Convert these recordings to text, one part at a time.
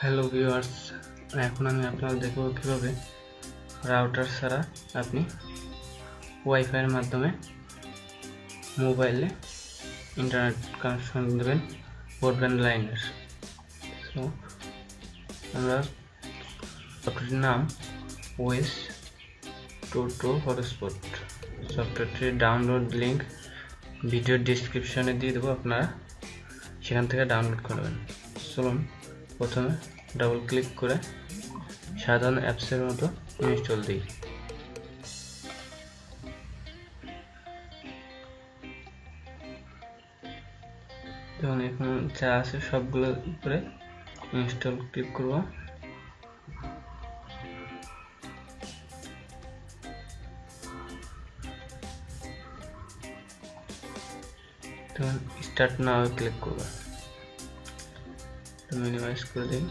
Hello viewers, এখন আমি আপনাদের দেখাবো কিভাবে রাউটার ছাড়া আপনি ওয়াইফাইয়ের মাধ্যমে মোবাইলে ইন্টারনেট কানেকশন দেবেন ব্রডব্যান্ড লাইনের। সো আমরা সফটওয়্যারটির নাম ওএস 22 হটস্পট। সফটওয়্যারটির ডাউনলোড লিঙ্ক ভিডিও ডেসক্রিপশনে দিয়ে দেবো, আপনারা সেখান থেকে ডাউনলোড করবেন। চলুন প্রথমে ডাবল ক্লিক করে সাধারণ অ্যাপসের মতো ইনস্টল দিই। তখন এখন যা আছে সবগুলোর উপরে ইনস্টল ক্লিক করব। তখন স্টার্ট নাও ক্লিক করব। মিনিমাইজ করে দিই।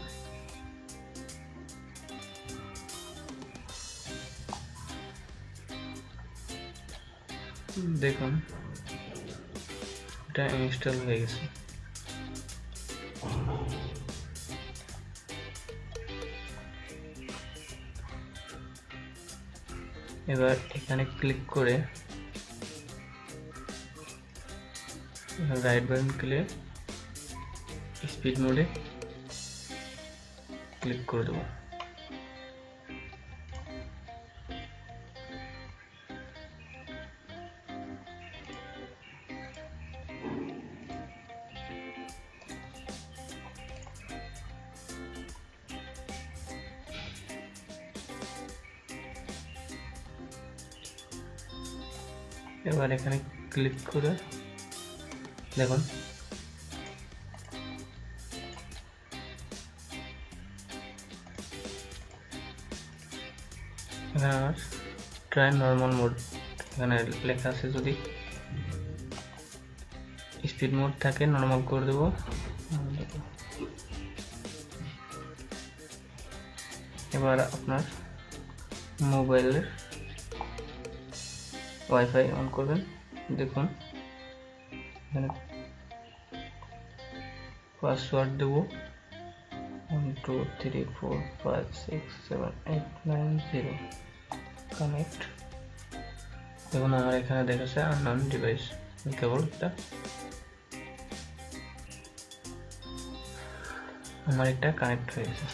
দেখুন এটা ইনস্টল হয়ে গেছে। এবার এখানে ক্লিক করে রাইট বাটন ক্লিক স্পিড মোডে ক্লিক করে দেবো। এবার এখানে ক্লিক করে দেখুন এখানে আমার ট্রাই নর্মাল মোড এখানে লেখা আছে। যদি স্পিড মোড থাকে নর্মাল করে দেবো। এবার আপনার মোবাইলের ওয়াইফাই অন করবেন। দেখুন এখানে পাসওয়ার্ড দেবো 1 2 3 4 5 6 7 8 9 0 কানেক্ট। দেখুন আমার এখানে দেখাচ্ছে আননোন ডিভাইস। কেবল আমার একটা কানেক্ট হয়ে গেছে।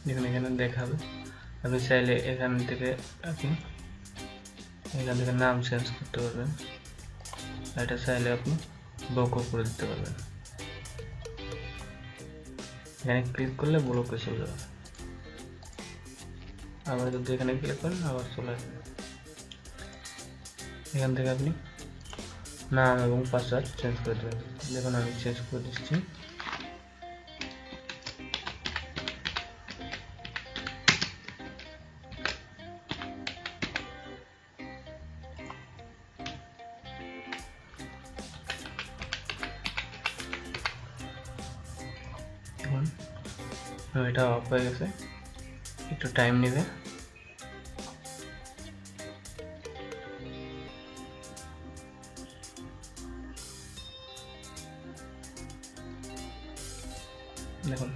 দেখুন এখানে দেখাবে। আপনি চাইলে এখান থেকে নাম চেঞ্জ করতে পারবেন। এটা চাইলে আপনি ব্লকও করে দিতে পারবেন। এখানে ক্লিক করলে ব্লকে চলে যাবে। আবার যদি এখানে ক্লিক করেন আবার চলে আসবে। এখান থেকে আপনি নাম এবং পাসওয়ার্ড চেঞ্জ করে দেবেন। দেখুন আমি চেঞ্জ করে দিচ্ছি। এটা অফ হয়ে গেছে, একটু টাইম নেবে। দেখুন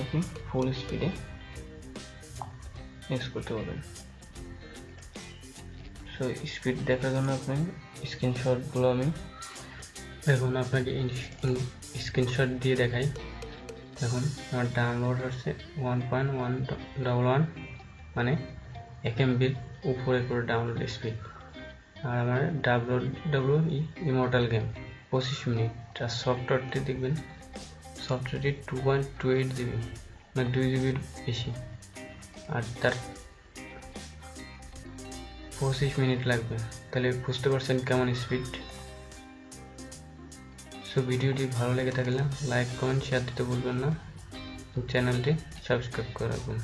আপনি ফুল স্পিডে ইউজ করতে পারবেন। সো স্পিড দেখার জন্য আপনার স্ক্রিনশটগুলো আমি দেখুন আপনাকে স্ক্রিনশট দিয়ে দেখাই। দেখুন আমার ডাউনলোড হচ্ছে 1.111 মানে 1 MB উপরে করে ডাউনলোড স্পিড। আর আমার WWE ইমর্টাল গেম 25 মিনিট। আর সফটওয়্যারটি দেখবেন, সফটওয়্যারটি 2.28 GB মানে 2 GB বেশি। আর তার 25 মিনিট লাগবে। তাহলে বুঝতে পারছেন কেমন স্পিড। সো ভিডিওটি ভালো লেগে থাকলে লাইক কমেন্ট শেয়ার দিতে ভুলবেন না। চ্যানেলটি সাবস্ক্রাইব করে রাখবেন।